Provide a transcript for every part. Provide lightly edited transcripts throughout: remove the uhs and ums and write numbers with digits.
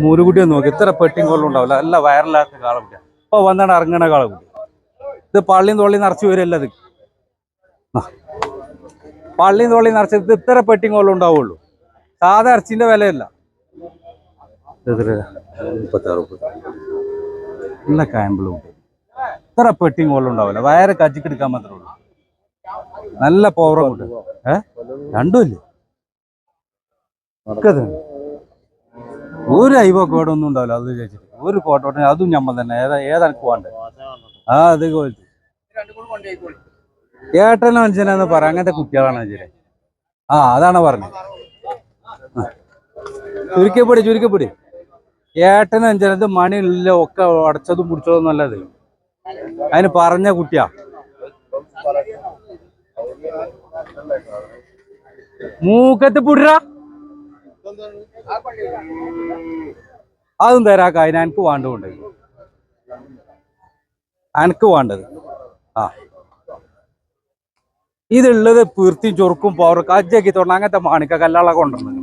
മൂരുകുട്ടിയെ നോക്കി ഇത്ര പെട്ടിയും കൊള്ളും ഉണ്ടാവില്ല. നല്ല വയറില്ലാത്ത കാളക്കുട്ടിയ. ഇപ്പൊ വന്നാണ് ഇറങ്ങണ കാളക്കുട്ടി. ഇത് പള്ളിയും തൊള്ളി നിറച്ച് വരില്ല. ഇത് പള്ളിയും തൊള്ളി നിറച്ചത് ഇത്ര പെട്ടിയും കൊള്ളും ഉണ്ടാവുള്ളൂ. സാധാ ഇറച്ചിന്റെ വിലയല്ല. നല്ല കായമ്പളും ഇത്ര പെട്ടിയും കൊള്ളും ഉണ്ടാവില്ല. വയറ് കച്ചിക്കെടുക്കാൻ മാത്രമേ ഉള്ളൂ. നല്ല പവറ കൂട്ട്. രണ്ടുമില്ലേ ഒരു അയവൊക്കെ ഇവിടെ ഒന്നും ഉണ്ടാവില്ല. അത് ചോദിച്ചിട്ട് ഒരു കോട്ടോട്ടെ അതും ഞമ്മ തന്നെ. ഏതെനക്ക് വേണ്ടേ? അത് ഏട്ടനെ മനുഷ്യനെന്ന് പറയാം. അങ്ങനത്തെ കുട്ടികളാണ് മനുഷ്യരെ. അതാണ് പറഞ്ഞത്. ചുരുക്കപ്പൊടി ഏട്ടനെ മനുഷ്യനത് മണിയില്ല. ഒക്കെ അടച്ചതും പിടിച്ചതും നല്ലത്. അതിന് പറഞ്ഞ കുട്ടിയാ. മൂക്കത്ത് പുട അതും തരാക്ക. അതിന് എനിക്ക് വേണ്ടതുണ്ട്. എനിക്ക് വേണ്ടത് ഇതുള്ളത് പീർത്തിയും ചൊറുക്കും പവറും കജ്ജാക്കി തോന്നണം. അങ്ങനത്തെ മാണിക്ക കല്ലാളൊക്കെ കൊണ്ടുവന്നത്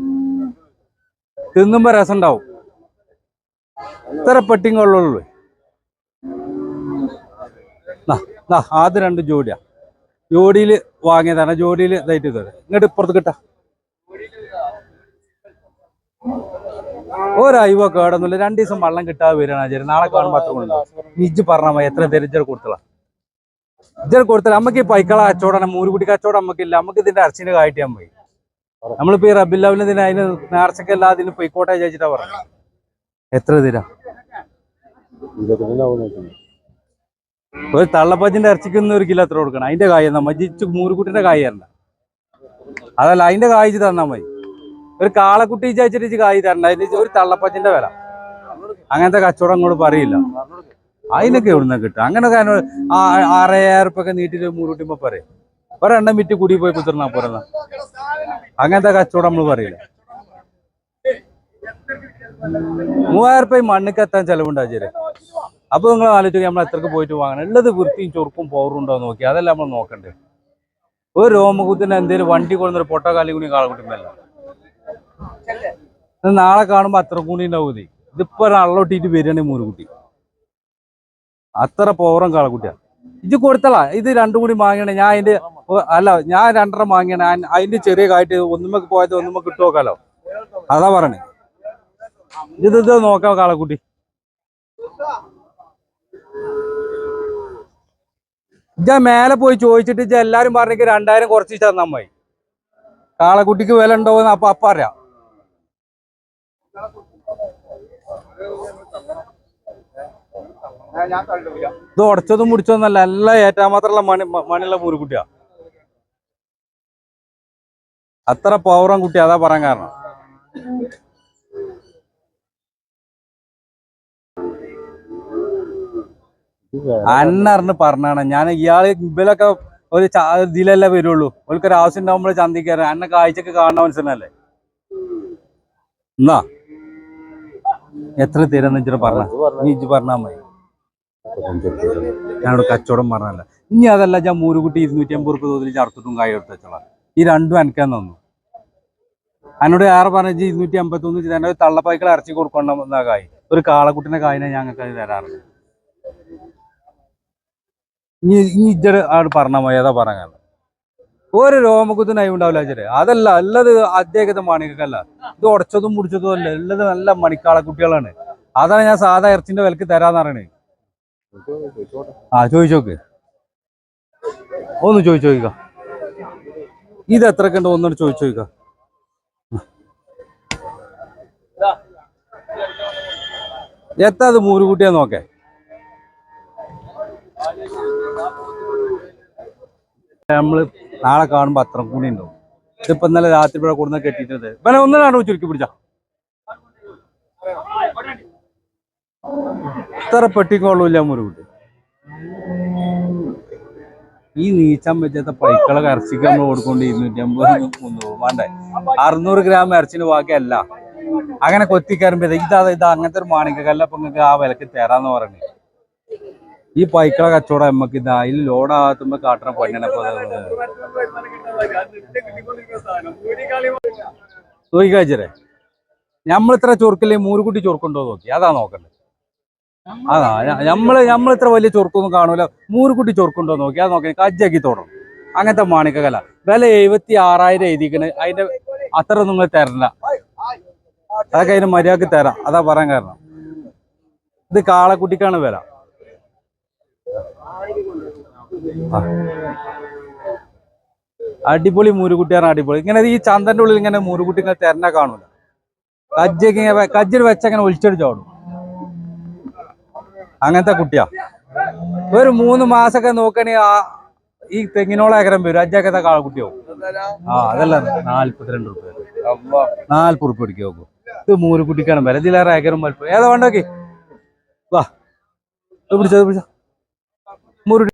തിന്നുമ്പോ രസം ഉണ്ടാവും. ഇത്ര പെട്ടിങ്ങളുള്ളൂ. അത് രണ്ട് ജോഡിയാ. ജോഡിയിൽ വാങ്ങിയതാണ്. ജോഡിയിൽ ഇതായിട്ട് തരാം. ഇങ്ങോട്ട് ഇപ്പുറത്ത് കിട്ടാ. ഒരയവോ കേടൊന്നുമില്ല. 2 ദിവസം വെള്ളം കിട്ടാതെ വരികയാണ്. നാളെ കാണുമ്പോൾ അത്ര കൊണ്ടുണ്ടാവും. ഇജ്ജ് പറഞ്ഞാൽ മതി എത്ര ദരിദ്ര കൊടുത്തള. ഇജ്ജ് കൊടുത്തല. നമുക്ക് ഈ പൈക്കള കച്ചവടം മൂരുകുട്ടി കച്ചവടം നമുക്കില്ല. നമുക്ക് ഇതിന്റെ ഇറച്ചിന്റെ കായിട്ടാൻ പോയി. നമ്മളിപ്പോ ഈ റബ്ബില്ലാവിന് ഇതിന് അതിന് നേർച്ചക്കല്ല അതിന് പൊയ്ക്കോട്ടെ ചോദിച്ചിട്ടാ പറഞ്ഞു. എത്ര തരാ? ഒരു തള്ളപ്പച്ചിന്റെ ഇറച്ചിക്കുന്ന 1 കിലോ എത്ര കൊടുക്കണം? അതിന്റെ കായ തന്നാ മതി. മൂരുകുട്ടിന്റെ കായ തരണ്ട. അതല്ല അതിന്റെ കായ് തന്നാ മതി. ഒരു കാളക്കുട്ടി ചോദിച്ചിട്ട് കായ് തരണ്ട. അതിന് ഒരു തള്ളപ്പച്ചിന്റെ വില. അങ്ങനത്തെ കച്ചവടം അങ്ങോട്ട് പറയില്ല. അതിനൊക്കെ എവിടുന്ന കിട്ടുക? അങ്ങനെ 6,000 ഉറുപ്പൊക്കെ നീട്ടിട്ട് മൂരുകുട്ടിമ്പോ പറയും. ഒരെണ്ണം വിറ്റ് കുടി പോയി കുത്തിർന്നാ പോരുന്ന. അങ്ങനത്തെ കച്ചവടം നമ്മള് പറയില്ല. 3,000 ഉറുപ്പ്യ മണ്ണിക്ക് എത്താൻ ചെലവുണ്ടാച്ചേരെ. അപ്പൊ നിങ്ങൾ ആലോചിക്കുക നമ്മൾ എത്രക്ക് പോയിട്ട് വാങ്ങണം. ഉള്ളത് വൃത്തിയും ചൊറുക്കും പവറും ഉണ്ടോ നോക്കി. അതല്ല നമ്മൾ നോക്കണ്ടേ. ഒരു രോമകുത്തിന് എന്തേലും വണ്ടി കൊണ്ടൊരു പൊട്ടോ കാലി കൂടി കാളക്കുട്ടിമല്ല. നാളെ കാണുമ്പോ അത്ര കൂടി ഉണ്ടാവും. ഇതിപ്പോ അള്ളൊട്ടിട്ട് വരികയാണെങ്കിൽ മൂരുകുട്ടി അത്ര പവറും കാളക്കുട്ടിയാ. ഇത് കൊടുത്തളാ. ഇത് 2 കൂടി വാങ്ങിയാണ്. ഞാൻ അതിന്റെ ഞാൻ 2.5 വാങ്ങിയാണ്. അതിന്റെ ചെറിയ കായിട്ട് ഒന്നുമ്പോ പോയത് ഒന്നുമ്പോ കിട്ടുമോക്കാലോ. അതാ പറയണേ. ഇത് നോക്കാം കാളക്കുട്ടി. ഞാൻ മേലെ പോയി ചോദിച്ചിട്ട് എല്ലാരും പറഞ്ഞെങ്കിൽ 2,000 കുറച്ച് തന്നാ മതി. കാളക്കുട്ടിക്ക് വില ഉണ്ടോന്ന് അപ്പ അറിയാം. ഇത് ഉടച്ചതും മുടിച്ചതൊന്നല്ല. എല്ലാം ഏറ്റാൻ മാത്രമുള്ള മണിയുള്ള മൂരുകുട്ടിയാ. അത്ര പവറും കുട്ടി. അതാ പറയാൻ കാരണം. അന്നറിഞ്ഞ് പറഞ്ഞാണ് ഞാൻ. ഇയാള് ഇവലൊക്കെ ഒരു ഇതിലല്ലേ വരുള്ളൂ. ഓൽക്കൊരു ആവശ്യം ഉണ്ടാവുമ്പോൾ ചന്തിക്കാറ്. അന്നെ കാഴ്ചക്ക് കാണുന്ന മനസ്സിലല്ലേ. എന്നാ എത്ര തരാന്ന് വെച്ചിട്ട് പറഞ്ഞ ഇജ്ജ് പറഞ്ഞാ മതി. ഞാനോട് കച്ചവടം പറഞ്ഞല്ല. ഇനി അതല്ല ഞാൻ മൂരുകുട്ടി 250 ഉറുപ്പ്യ തോതിൽ ചർത്തിട്ടും കായ എടുത്ത് വെച്ചോളാം. ഈ രണ്ടും എനിക്കാൻ തന്നു. എന്നോട് ഏറെ പറഞ്ഞ 251 തന്നെ തള്ളപ്പൈക്കൾ ഇറച്ചി കൊടുക്കൊണ്ട കായ്. ഒരു കാളക്കുട്ടിന്റെ കായിനെ ഞങ്ങൾക്ക് അത് തരാറുണ്ട്. ഇനി ഇജ്ജട് ആട് പറഞ്ഞാൽ മതി. ഏതാ പറയാൻ. ഒരു രോമകുത്തിന് അയവ് ഉണ്ടാവില്ല ചേരെ. അതല്ല ഉള്ളത് അദ്ദേഹത്തെ മാണിക്കല്ല. ഇത് ഉടച്ചതും മുടിച്ചതും അല്ല. ഉള്ളത് നല്ല മണിക്കാളക്കുട്ടികളാണ്. അതാണ് ഞാൻ സാധാ ഇറച്ചിന്റെ വിലക്ക് തരാന്ന് പറയണേ. ചോദിച്ചോക്ക്. ഒന്ന് ചോദിച്ചോക്ക. ഇത് എത്രക്ക് ഉണ്ട് ഒന്നോട് ചോദിച്ചോക്ക. എത്താ അത് മൂരുകുട്ടിയാ നോക്കേ. നമ്മള് നാളെ കാണുമ്പോ അത്ര കൂടി ഉണ്ടാവും. ഇതിപ്പോ ഇന്നലെ രാത്രി ഇവിടെ കൊടുന്ന കെട്ടിട്ടത് വില ഒന്നിനാണ് ചുരുക്കി പിടിച്ച. ഇത്ര പെട്ടിക്കൊള്ളൂല്ല മൂരുകുട്ടി. ഈ നീച്ചാൻ പറ്റാത്ത പൈക്കളെ ഇറച്ചിക്ക് നമ്മൾ കൊടുക്കൊണ്ട് 250 വേണ്ടേ. 600 ഗ്രാം ഇറച്ചിന് ബാക്കിയല്ല. അങ്ങനെ കൊത്തിക്കയറുമ്പോ ഇത് അങ്ങനത്തെ ഒരു മാണിക്കല്ല. അപ്പൊ നിങ്ങൾക്ക് ആ വിലക്ക് തരാന്ന് പറഞ്ഞേ. ഈ പൈക്കളെ കച്ചവടം നമ്മക്ക് ഇത് അതിൽ ലോഡാകത്തുമ്പോ കാട്ടണ പണിയാണ്. ചോദിക്കാച്ചേ നമ്മളിത്ര ചൊറുക്കില്ലേ മൂരുകുട്ടി ചൊറുക്കുണ്ടോ നോക്കി അതാ നോക്കണ്ടേ. അതാ നമ്മളിത്ര വലിയ ചൊറുക്കൊന്നും കാണൂല. മൂരുകുട്ടി ചൊറുക്കുണ്ടോ നോക്കി അത് നോക്കി കജ്ജാക്കി തോടണം. അങ്ങനത്തെ മാണിക്കകല വില 76,000 എഴുതിക്കണ്. അതിന്റെ അത്ര നിങ്ങൾ തരണ്ട. അതൊക്കെ അതിന് മര്യാദക്ക് തരാം. അതാ പറയാൻ കാരണം. ഇത് കാളക്കുട്ടിക്കാണ് വില. അടിപൊളി മൂരുകുട്ടിയാണ് അടിപൊളി. ഇങ്ങനെ ഈ ചന്തന്റെ ഉള്ളിൽ ഇങ്ങനെ മൂരുകുട്ടി ഇങ്ങനെ തരണ കാണൂല. കജ്ജിൽ വെച്ചങ്ങനെ ഒളിച്ചടിച്ചോടും. അങ്ങനത്തെ കുട്ടിയാ. ഒരു 3 മാസമൊക്കെ നോക്കണേ ഈ തെങ്ങിനോളം ഏകരം വരും. അജ്ജാക്കത്തെ കാളക്കുട്ടിയാവും. അതല്ല 42 റുപ്യ. 40 റുപ്യ അടിക്കുക നോക്കൂ. ഇത് മൂരുകുട്ടിക്കാണ് വില. ഇതിലേറെ ഏകരം വലുപ്പം ഏതാ വേണ്ടോക്കി. വാ പിടിച്ചോ മൂരു